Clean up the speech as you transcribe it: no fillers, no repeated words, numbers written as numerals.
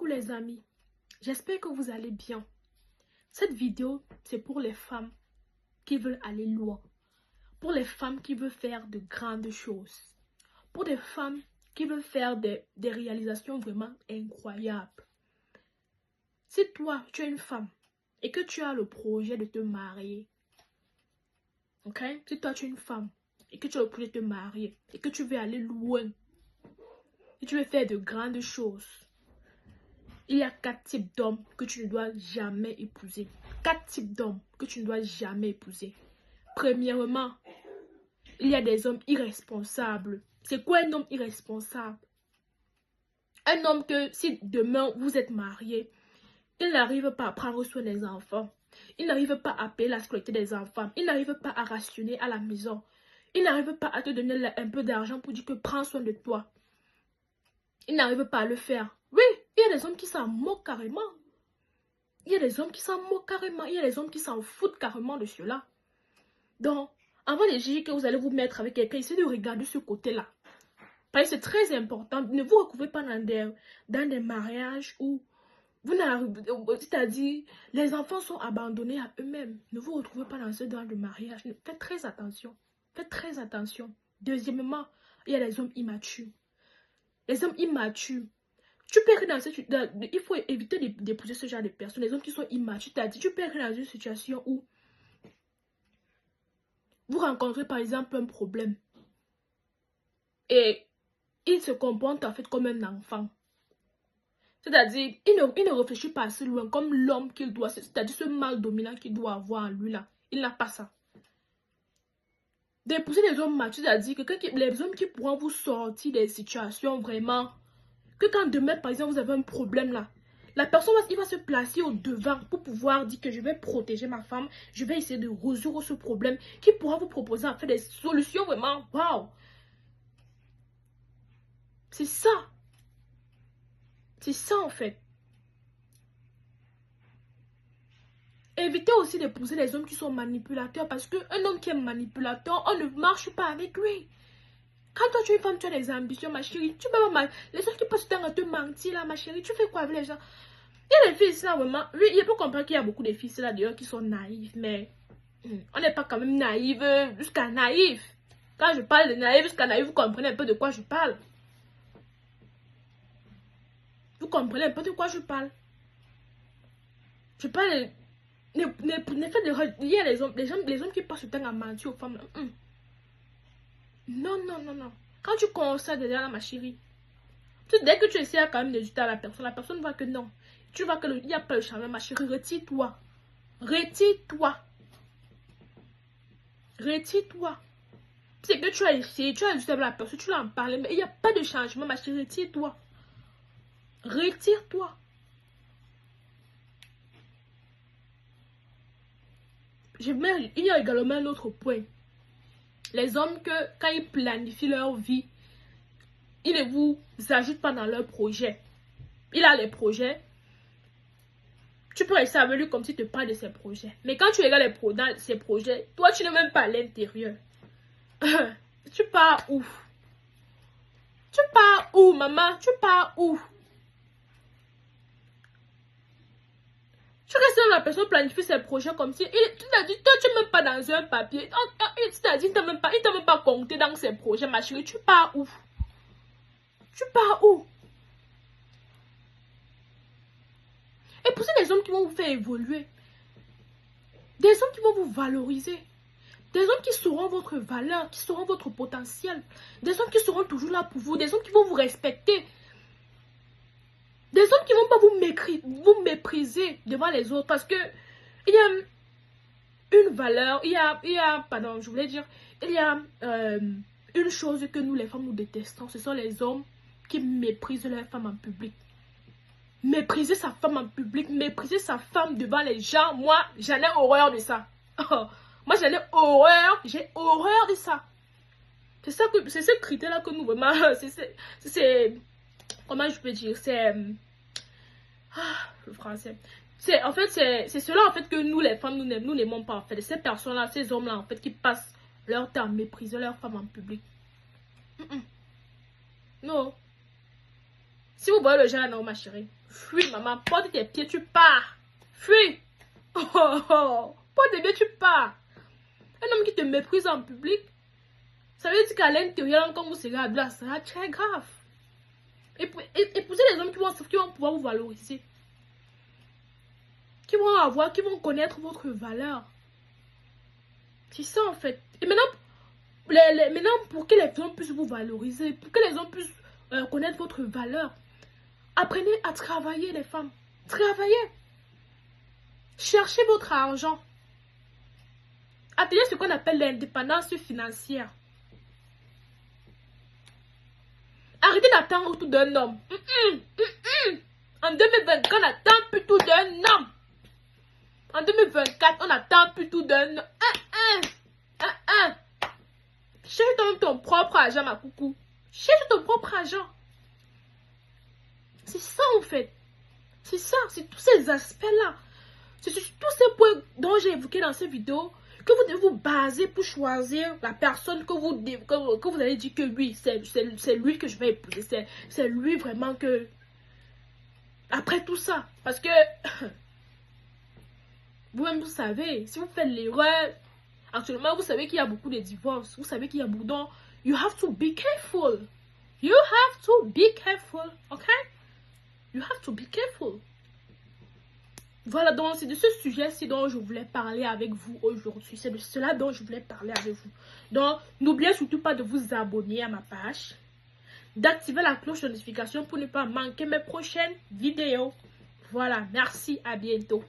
les amis, j'espère que vous allez bien. Cette vidéo, c'est pour les femmes qui veulent aller loin, pour les femmes qui veulent faire de grandes choses, pour des femmes qui veulent faire des réalisations vraiment incroyables. Si toi, tu es une femme et que tu as le projet de te marier, ok? Si toi, tu es une femme et que tu as le projet de te marier et que tu veux aller loin, et tu veux faire de grandes choses, il y a 4 types d'hommes que tu ne dois jamais épouser. 4 types d'hommes que tu ne dois jamais épouser. Premièrement, il y a des hommes irresponsables. C'est quoi un homme irresponsable? Un homme que si demain vous êtes marié, il n'arrive pas à prendre soin des enfants. Il n'arrive pas à payer la scolarité des enfants. Il n'arrive pas à rationner à la maison. Il n'arrive pas à te donner un peu d'argent pour dire que prends soin de toi. Il n'arrive pas à le faire. Oui, il y a des hommes qui s'en moquent carrément. Il y a des hommes qui s'en moquent carrément. Il y a des hommes qui s'en foutent carrément de cela. Donc, avant de dire que vous allez vous mettre avec quelqu'un, essayez de regarder ce côté-là. Parce que c'est très important. Ne vous retrouvez pas dans des mariages où vous n'arrivez, c'est-à-dire, les enfants sont abandonnés à eux-mêmes. Ne vous retrouvez pas dans ce genre de mariage. Faites très attention. Faites très attention. Deuxièmement, il y a les hommes immatures. Les hommes immatures. Tu peux être il faut éviter d'épouser ce genre de personnes. Les hommes qui sont immatures, c'est-à-dire, tu peux être dans une situation où vous rencontrez par exemple un problème. Et il se comporte en fait comme un enfant. C'est-à-dire, il ne réfléchit pas assez loin comme l'homme qu'il doit, c'est-à-dire ce mâle dominant qu'il doit avoir en lui là. Il n'a pas ça. D'épouser les hommes matures, c'est-à-dire que les hommes qui pourront vous sortir des situations vraiment, que quand demain par exemple vous avez un problème là, la personne il va se placer au devant pour pouvoir dire que je vais protéger ma femme, je vais essayer de résoudre ce problème, qui pourra vous proposer en fait des solutions vraiment, waouh. C'est ça. C'est ça en fait. Évitez aussi d'épouser les hommes qui sont manipulateurs parce qu'un homme qui est manipulateur, on ne marche pas avec lui. Quand toi tu es une femme, tu as des ambitions, ma chérie, tu peux pas mal. Les gens qui passent du temps à te mentir là, ma chérie, tu fais quoi avec les gens? Il y a des filles là vraiment, oui, il faut comprendre qu'il y a beaucoup de filles là d'ailleurs qui sont naïves, mais on n'est pas quand même naïve jusqu'à naïve. Quand je parle de naïve jusqu'à naïve, vous comprenez un peu de quoi je parle. Vous comprenez un peu de quoi je parle. Je parle de... il y a les hommes qui passent le temps à mentir aux femmes. Non, non, non, non. Quand tu constates déjà ma chérie, dès que tu essaies quand même de jeter à la personne voit que non. Tu vois qu'il n'y a pas le charme, ma chérie, retire-toi. Retire-toi. Retire-toi. C'est que tu as essayé, tu as jeté à la personne, tu l'as en parlé, mais il n'y a pas de changement, ma chérie, retire-toi. Retire-toi. Il y a également un autre point. Les hommes que, quand ils planifient leur vie, ils ne vous ajoutent pas dans leur projet. Il a les projets. Tu peux rester avec lui comme si tu te parles de ses projets. Mais quand tu regardes dans ses projets, toi, tu n'es même pas à l'intérieur. Tu pars où? Tu pars où, maman? Tu pars où? Tu restes dans la personne planifie ses projets comme si... Tu t'as dit, toi, tu n'es même pas dans un papier. Tu t'as dit, il ne t'a même pas compté dans ses projets, ma chérie. Tu pars où? Tu pars où? Épousez des hommes qui vont vous faire évoluer. Des hommes qui vont vous valoriser. Des hommes qui sauront votre valeur, qui sauront votre potentiel. Des hommes qui seront toujours là pour vous. Des hommes qui vont vous respecter. Des hommes qui ne vont pas vous mépriser devant les autres. Parce que il y a une valeur, pardon, je voulais dire, il y a une chose que nous les femmes nous détestons. Ce sont les hommes qui méprisent leurs femmes en public. Mépriser sa femme en public, mépriser sa femme devant les gens, moi, j'en ai horreur de ça. Moi, j'en ai horreur, j'ai horreur de ça. C'est ce critère-là que nous, vraiment, c'est, comment je peux dire, c'est, le français. En fait, c'est cela, en fait, que nous, les femmes, nous n'aimons pas, en fait. Ces personnes-là, ces hommes-là, en fait, qui passent leur temps à mépriser leur femme en public. Non. Si vous voyez le genre là, non, ma chérie, fuis, maman. Porte tes pieds, tu pars. Fuis. Oh, oh, oh. Porte tes pieds, tu pars. Un homme qui te méprise en public, ça veut dire qu'à l'intérieur, quand vous serez à là, ça sera très grave. Épousez les hommes qui vont pouvoir vous valoriser. Qui vont connaître votre valeur. C'est ça en fait. Et maintenant, maintenant pour que les hommes puissent vous valoriser, pour que les hommes puissent connaître votre valeur, apprenez à travailler les femmes. Travaillez. Cherchez votre argent. Atteignez ce qu'on appelle l'indépendance financière. Arrêtez d'attendre tout d'un homme. En 2024, on n'attend plus tout d'un homme. En 2024, on n'attend plus tout d'un homme. Cherche donc ton propre argent, ma coucou. Cherche ton propre argent. C'est ça, en fait. C'est ça, c'est tous ces aspects-là. C'est sur tous ces points dont j'ai évoqué dans cette vidéo que vous devez vous baser pour choisir la personne que vous allez dire que oui, c'est lui que je vais épouser. C'est lui vraiment que... Après tout ça, parce que... Vous-même, vous savez, si vous faites l'erreur... Actuellement, vous savez qu'il y a beaucoup de divorces. Vous savez qu'il y a beaucoup de... You have to be careful. You have to be careful, ok? You have to be careful. Voilà, donc c'est de ce sujet-ci dont je voulais parler avec vous aujourd'hui. C'est de cela dont je voulais parler avec vous. Donc, n'oubliez surtout pas de vous abonner à ma page, d'activer la cloche de notification pour ne pas manquer mes prochaines vidéos. Voilà, merci, à bientôt.